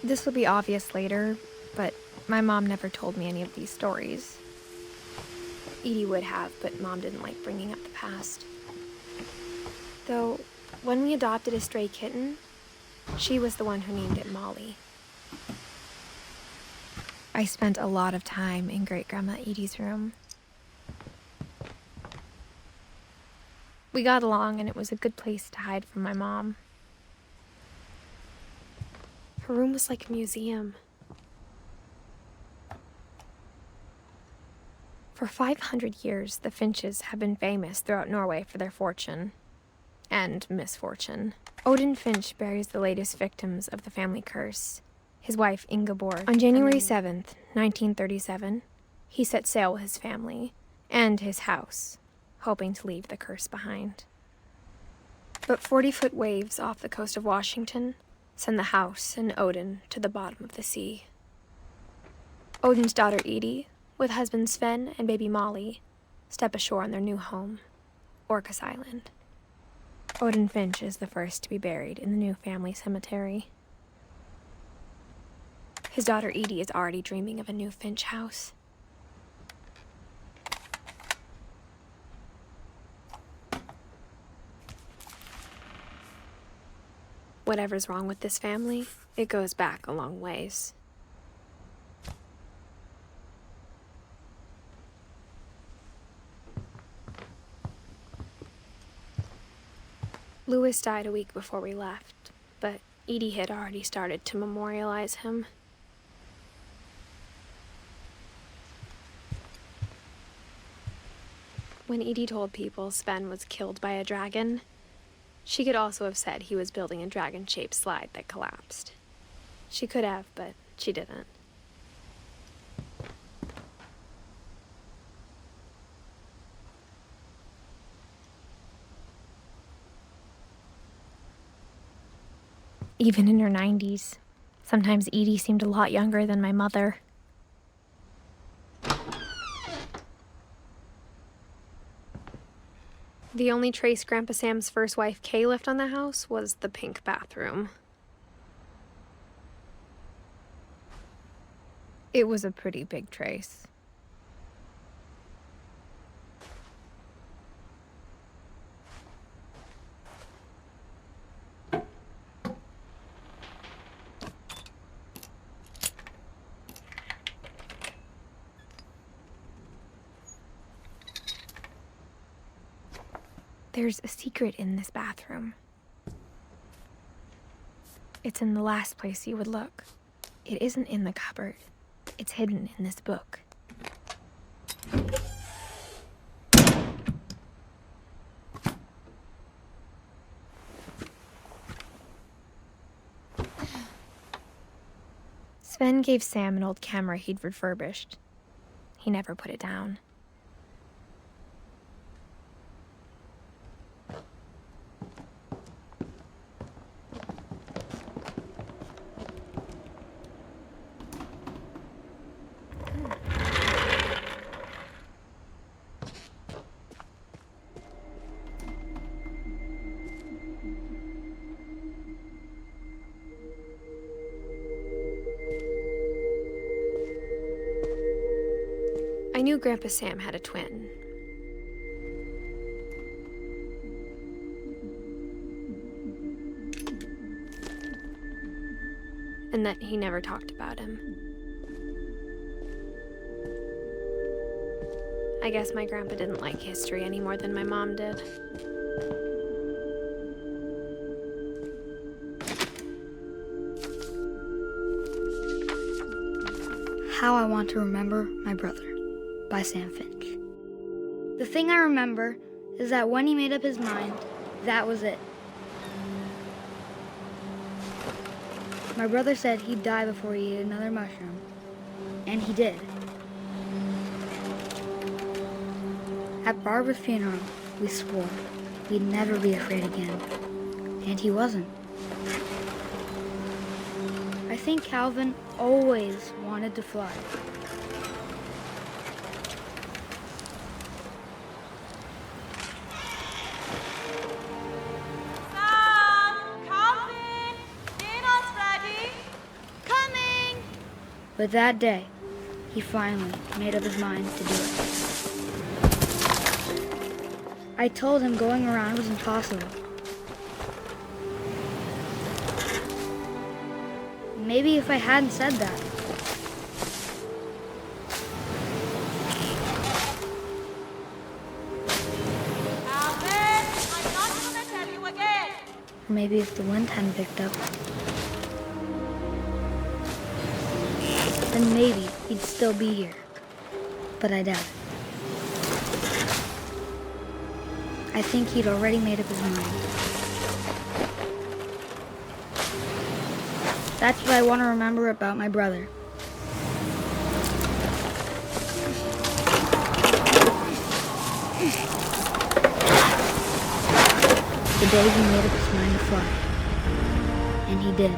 This will be obvious later, but my mom never told me any of these stories. Edie would have, but Mom didn't like bringing up the past. Though, when we adopted a stray kitten, she was the one who named it Molly. I spent a lot of time in Great-Grandma Edie's room. We got along, and it was a good place to hide from my mom. Her room was like a museum. For 500 years, the Finches have been famous throughout Norway for their fortune and misfortune. Odin Finch buries the latest victims of the family curse, his wife Ingeborg. On January 7th, 1937, he set sail with his family and his house, hoping to leave the curse behind. But 40-foot waves off the coast of Washington send the house and Odin to the bottom of the sea. Odin's daughter Edith, with husband Sven and baby Molly, step ashore on their new home, Orcas Island. Odin Finch is the first to be buried in the new family cemetery. His daughter Edie is already dreaming of a new Finch house. Whatever's wrong with this family, it goes back a long ways. Louis died a week before we left, but Edie had already started to memorialize him. When Edie told people Sven was killed by a dragon, she could also have said he was building a dragon-shaped slide that collapsed. She could have, but she didn't. Even in her 90s, sometimes Edie seemed a lot younger than my mother. The only trace Grandpa Sam's first wife, Kay, left on the house was the pink bathroom. It was a pretty big trace. There's a secret in this bathroom. It's in the last place you would look. It isn't in the cupboard. It's hidden in this book. Sven gave Sam an old camera he'd refurbished. He never put it down. I knew Grandpa Sam had a twin. And that he never talked about him. I guess my grandpa didn't like history any more than my mom did. How I Want to Remember My Brother by Sam Finch. The thing I remember is that when he made up his mind, that was it. My brother said he'd die before he ate another mushroom, and he did. At Barbara's funeral, we swore we'd never be afraid again, and he wasn't. I think Calvin always wanted to fly. Sam! Calvin! Dinner's ready! Come But that day, he finally made up his mind to do it. I told him going around was impossible. Maybe if I hadn't said that. Alvin, I'm not gonna tell you again. Or maybe if the wind hadn't picked up, then maybe he'd still be here. But I doubt it. I think he'd already made up his mind. That's what I want to remember about my brother. The day he made up his mind to fly. And he did.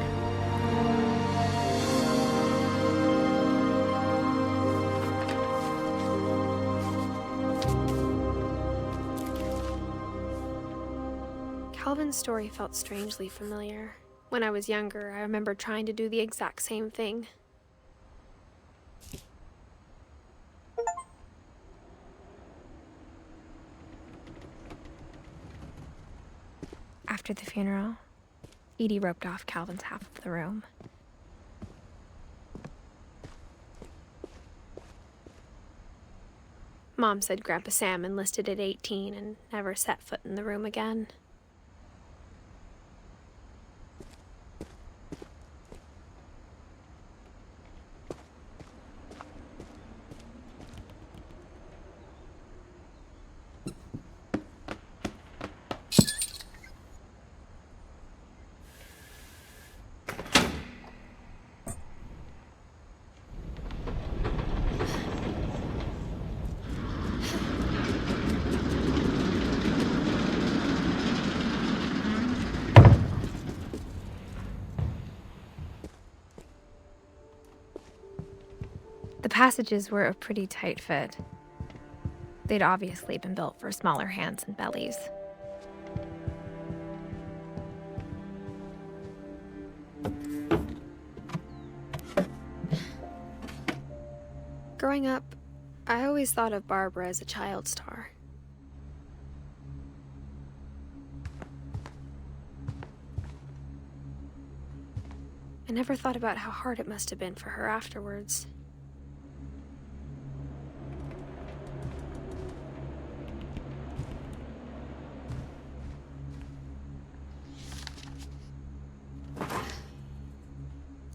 Calvin's story felt strangely familiar. When I was younger, I remember trying to do the exact same thing. After the funeral, Edie roped off Calvin's half of the room. Mom said Grandpa Sam enlisted at 18 and never set foot in the room again. The passages were a pretty tight fit. They'd obviously been built for smaller hands and bellies. Growing up, I always thought of Barbara as a child star. I never thought about how hard it must have been for her afterwards.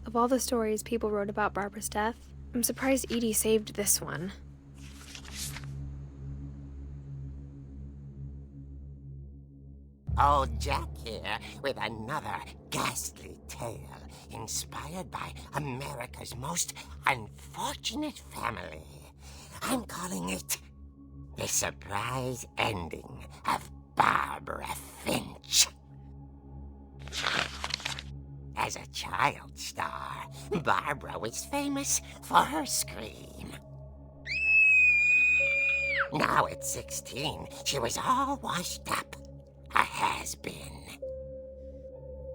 Of all the stories people wrote about Barbara's death, I'm surprised Edie saved this one. Old Jack here with another ghastly tale inspired by America's most unfortunate family. I'm calling it The Surprise Ending of Barbara Finch. As a child star, Barbara was famous for her scream. Now at 16, she was all washed up. A has-been.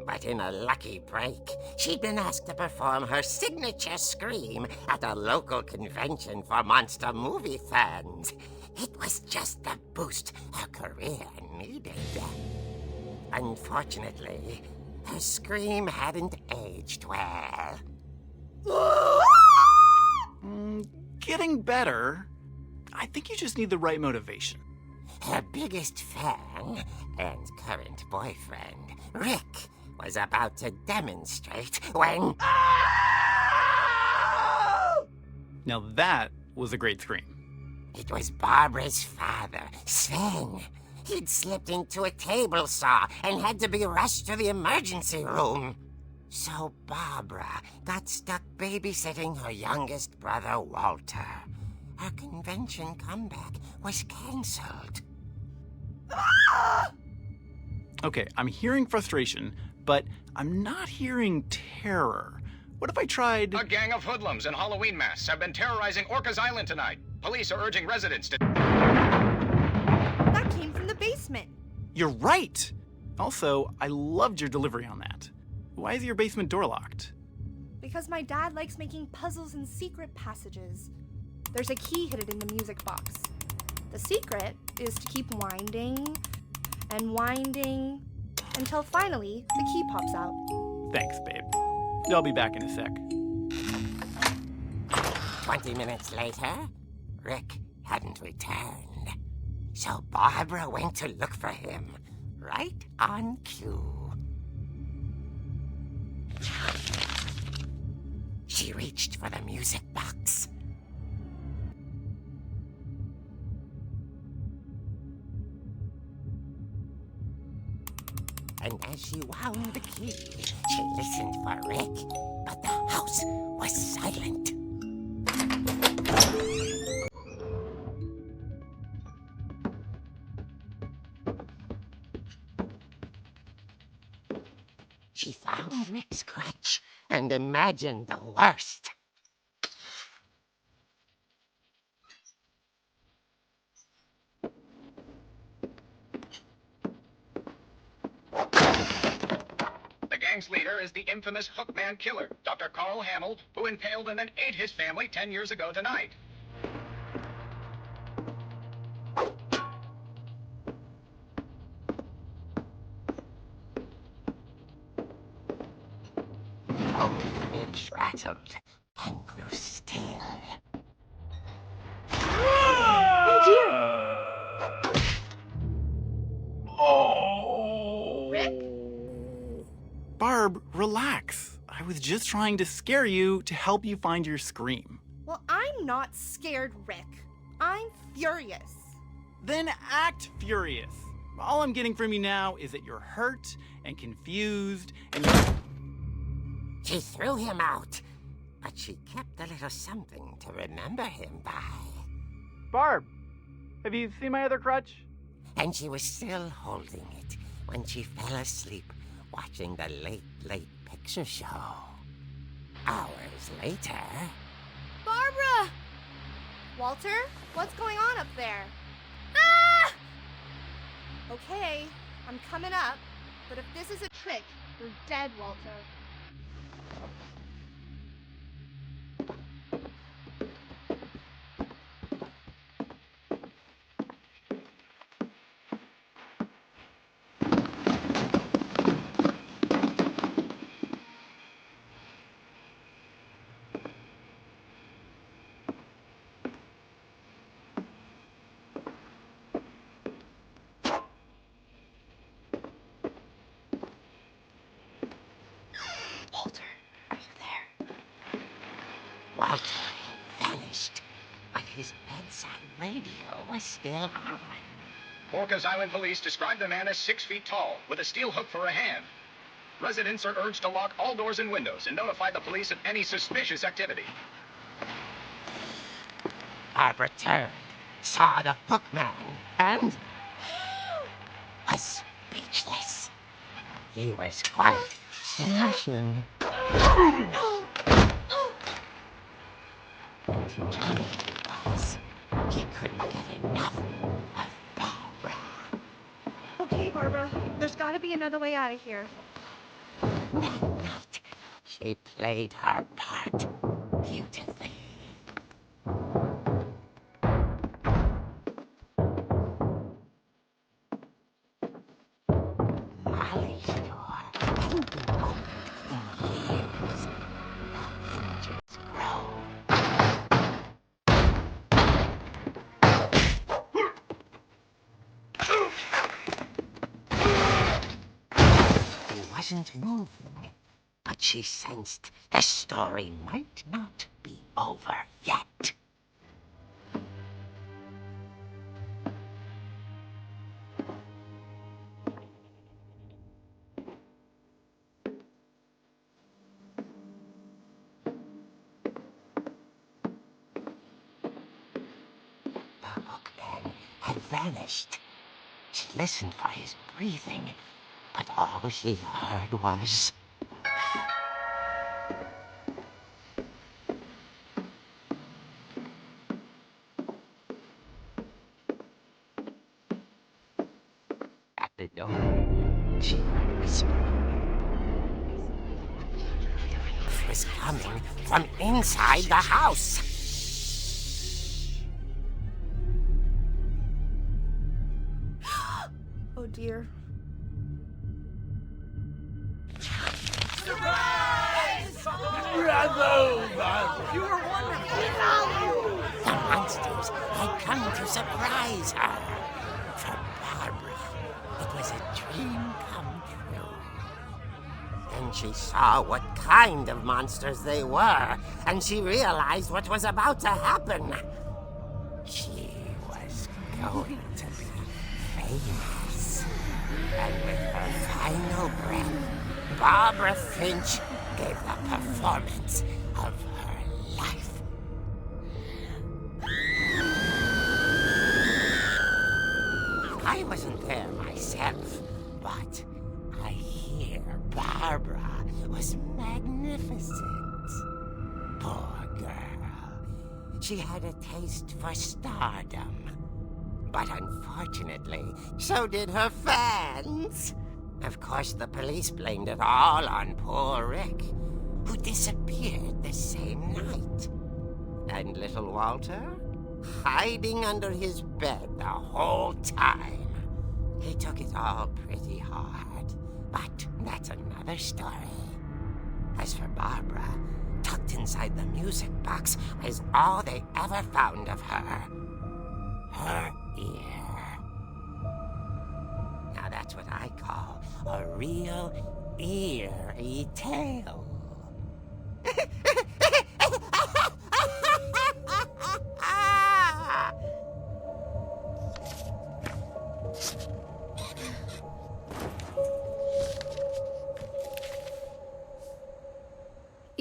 But in a lucky break, she'd been asked to perform her signature scream at a local convention for monster movie fans. It was just the boost her career needed. Unfortunately, her scream hadn't aged well. Getting better. I think you just need the right motivation. Her biggest fan and current boyfriend, Rick, was about to demonstrate when... Now that was a great scream. It was Barbara's father, Sven. He'd slipped into a table saw and had to be rushed to the emergency room. So Barbara got stuck babysitting her youngest brother, Walter. Her convention comeback was canceled. Okay, I'm hearing frustration, but I'm not hearing terror. What if I tried... A gang of hoodlums in Halloween masks have been terrorizing Orcas Island tonight. Police are urging residents to... That came from the basement. You're right! Also, I loved your delivery on that. Why is your basement door locked? because my dad likes making puzzles and secret passages. There's a key hidden in the music box. The secret is to keep winding and winding until finally the key pops out. Thanks, babe. I'll be back in a sec. 20 minutes later, Rick hadn't returned. So Barbara went to look for him, right on cue. She reached for the music box. And as she wound the key, she listened for Rick, but the house was silent. She found Rick's crutch and imagined the worst. The gang's leader is the infamous Hookman killer, Dr. Carl Hamill, who impaled and then ate his family 10 years ago tonight. Finch rattled and grew still. Barb, relax. I was just trying to scare you to help you find your scream. Well, I'm not scared, Rick. I'm furious. Then act furious. All I'm getting from you now is that you're hurt and confused and She threw him out, but she kept a little something to remember him by. Barb, have you seen my other crutch? And she was still holding it when she fell asleep watching the late picture show. Hours later... Barbara! Walter, what's going on up there? Ah! Okay, I'm coming up, but if this is a trick, you're dead, Walter. Walter vanished, but his bedside radio was still on. Orcas Island police describe the man as 6 feet tall, with a steel hook for a hand. Residents are urged to lock all doors and windows and notify the police of any suspicious activity. Barbara turned, saw the hookman, and was speechless. He was quite smashing. He couldn't get enough of Barbara. Okay, Barbara, there's gotta be another way out of here. That night, she played her part beautifully. Molly's door hadn't been opened in years. The hinges grow. He wasn't moving, but she sensed the story might not be over yet. The hookman had vanished. She listened for his breathing, but all she heard was... At the door, she heard whispering. was coming from inside the house. Oh dear. The monsters had come to surprise her. For Barbara, it was a dream come true. Then she saw what kind of monsters they were, and she realized what was about to happen. She was going to be famous. And with her final breath, Barbara Finch gave the performance of her life. I wasn't there myself, but I hear Barbara was magnificent. Poor girl. She had a taste for stardom. But unfortunately, so did her fans. Of course, the police blamed it all on poor Rick, who disappeared the same night. And little Walter? Hiding under his bed the whole time. He took it all pretty hard, but that's another story. As for Barbara, tucked inside the music box is all they ever found of her. Her ear. Now that's what I call a real eerie tale.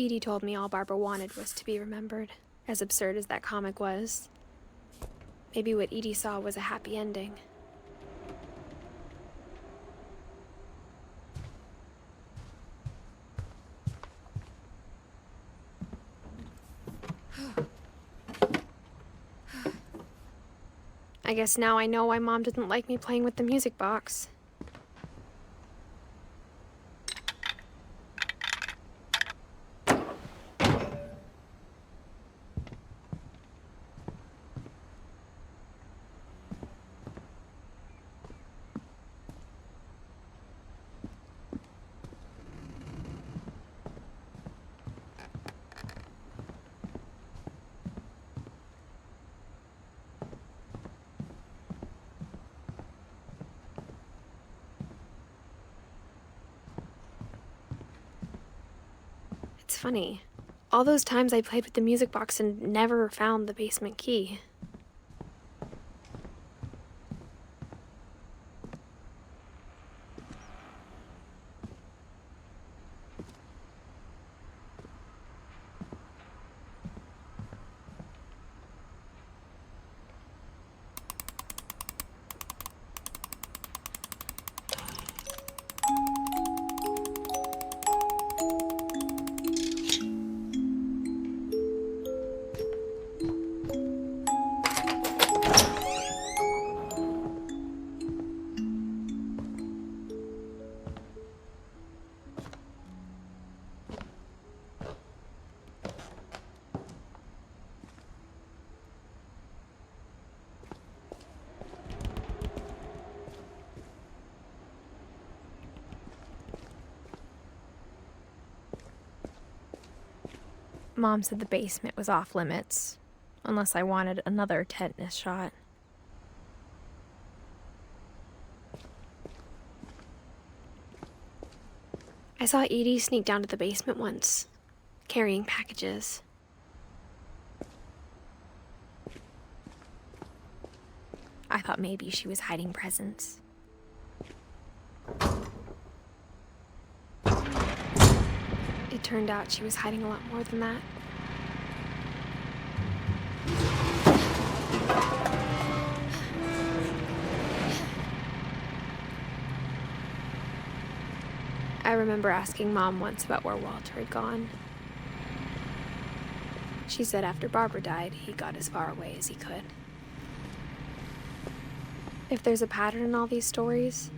Edie told me all Barbara wanted was to be remembered, as absurd as that comic was. Maybe what Edie saw was a happy ending. I guess now I know why Mom didn't like me playing with the music box. It's funny. All those times I played with the music box and never found the basement key. Mom said the basement was off limits, unless I wanted another tetanus shot. I saw Edie sneak down to the basement once, carrying packages. I thought maybe she was hiding presents. It turned out she was hiding a lot more than that. I remember asking Mom once about where Walter had gone. She said after Barbara died, he got as far away as he could. If there's a pattern in all these stories,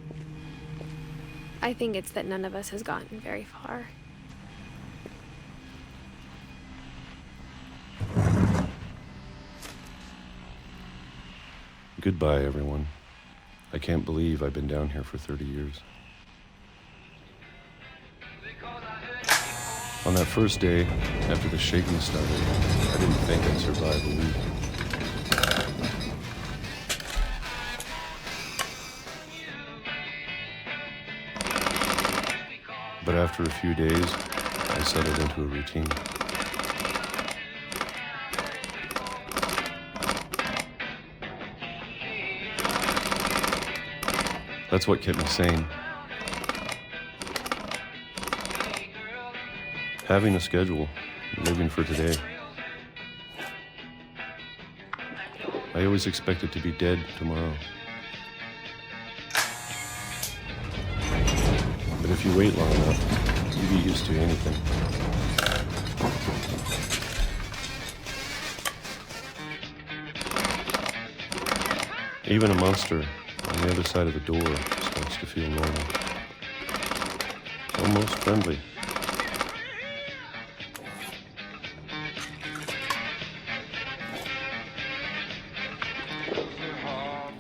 I think it's that none of us has gotten very far. Goodbye, everyone. I can't believe I've been down here for 30 years. On that first day, after the shaking started, I didn't think I'd survive a week. But after a few days, I settled into a routine. That's what kept me sane. Having a schedule, living for today. I always expected to be dead tomorrow. But if you wait long enough, you get used to anything. Even a monster on the other side of the door starts to feel normal. Almost friendly.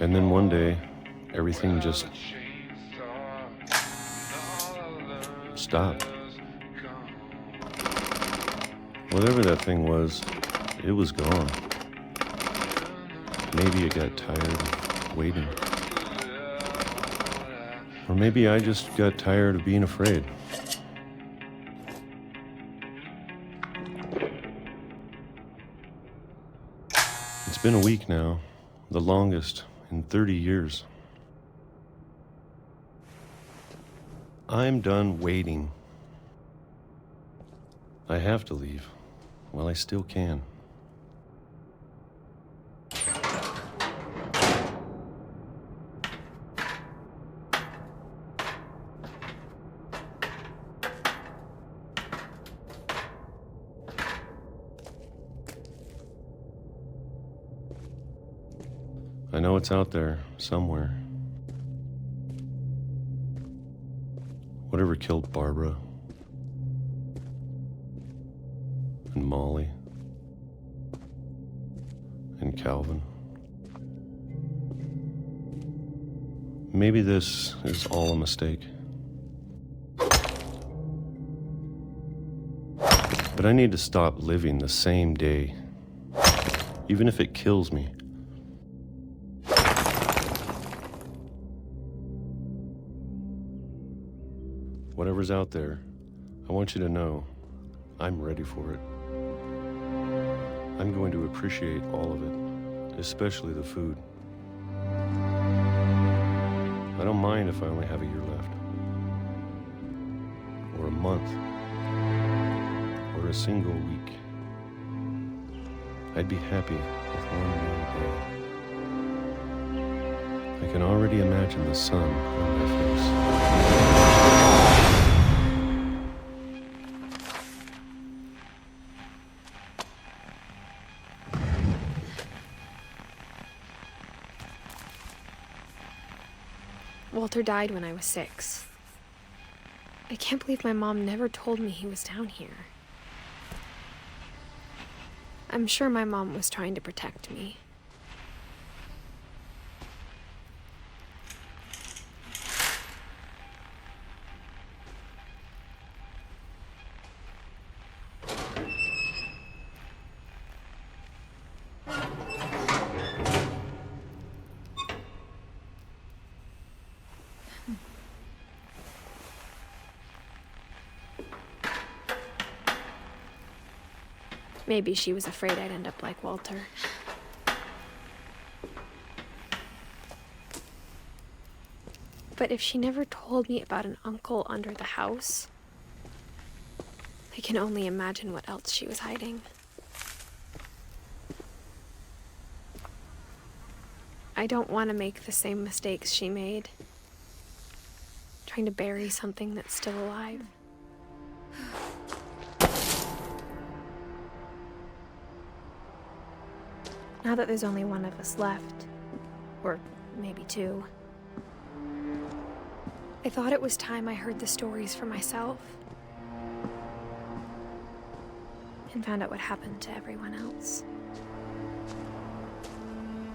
And then one day, everything just stopped. Whatever that thing was, it was gone. Maybe it got tired of waiting. Or maybe I just got tired of being afraid. It's been a week now, the longest in 30 years. I'm done waiting. I have to leave while I still can. I know it's out there somewhere. Whatever killed Barbara and Molly and Calvin. Maybe this is all a mistake. But I need to stop living the same day, even if it kills me. Whatever's out there, I want you to know I'm ready for it. I'm going to appreciate all of it, especially the food. I don't mind if I only have a year left, or a month, or a single week. I'd be happy with one more day. I can already imagine the sun on my face. Walter died when I was 6. I can't believe my mom never told me he was down here. I'm sure my mom was trying to protect me. Maybe she was afraid I'd end up like Walter. But if she never told me about an uncle under the house, I can only imagine what else she was hiding. I don't want to make the same mistakes she made, trying to bury something that's still alive. Now that there's only one of us left, or maybe 2, I thought it was time I heard the stories for myself and found out what happened to everyone else.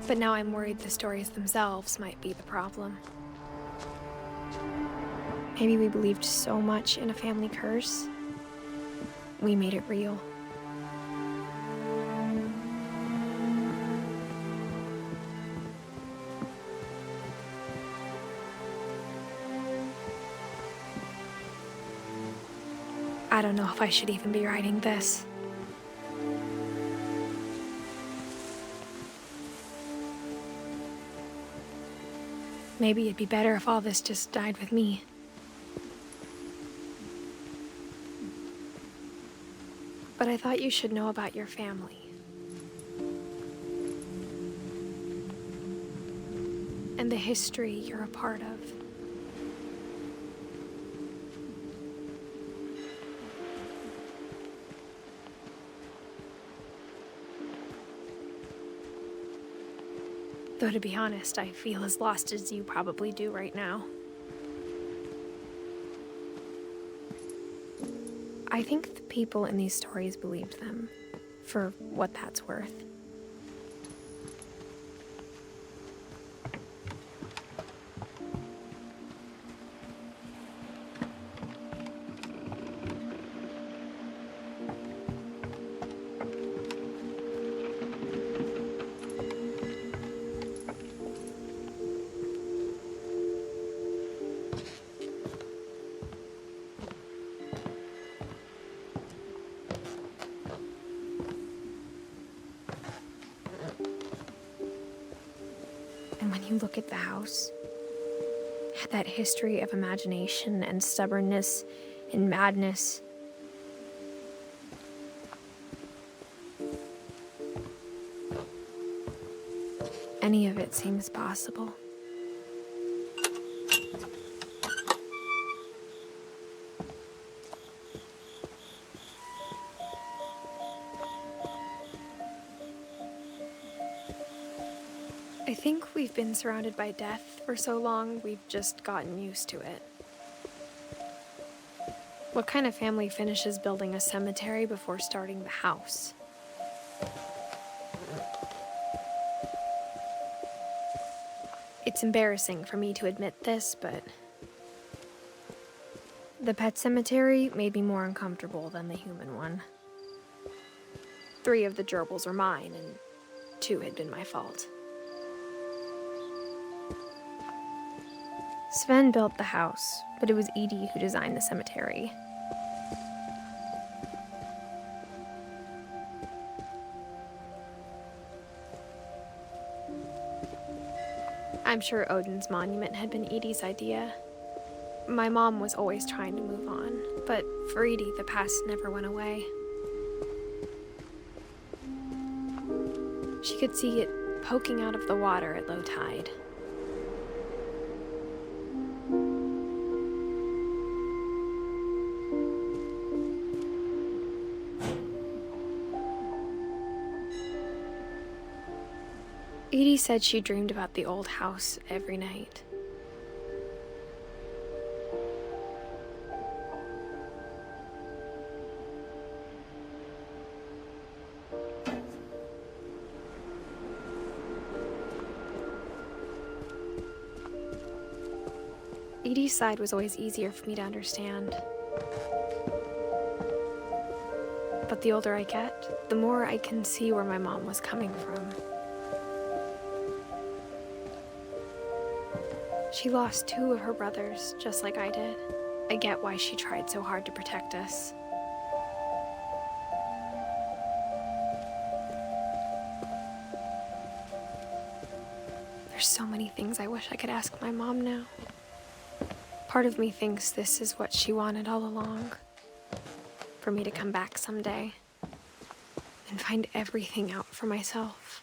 But now I'm worried the stories themselves might be the problem. Maybe we believed so much in a family curse, we made it real. I don't know if I should even be writing this. Maybe it'd be better if all this just died with me. But I thought you should know about your family. And the history you're a part of. Though to be honest, I feel as lost as you probably do right now. I think the people in these stories believed them, for what that's worth. And when you look at the house, it had that history of imagination and stubbornness and madness. Any of it seems possible. I think we've been surrounded by death for so long, we've just gotten used to it. What kind of family finishes building a cemetery before starting the house? It's embarrassing for me to admit this, but the pet cemetery made me more uncomfortable than the human one. 3 of the gerbils were mine, and 2 had been my fault. Sven built the house, but it was Edith who designed the cemetery. I'm sure Odin's monument had been Edith's idea. My mom was always trying to move on, but for Edith, the past never went away. She could see it poking out of the water at low tide. Edith said she dreamed about the old house every night. Edith's side was always easier for me to understand. But the older I get, the more I can see where my mom was coming from. She lost 2 of her brothers, just like I did. I get why she tried so hard to protect us. There's so many things I wish I could ask my mom now. Part of me thinks this is what she wanted all along. For me to come back someday and find everything out for myself.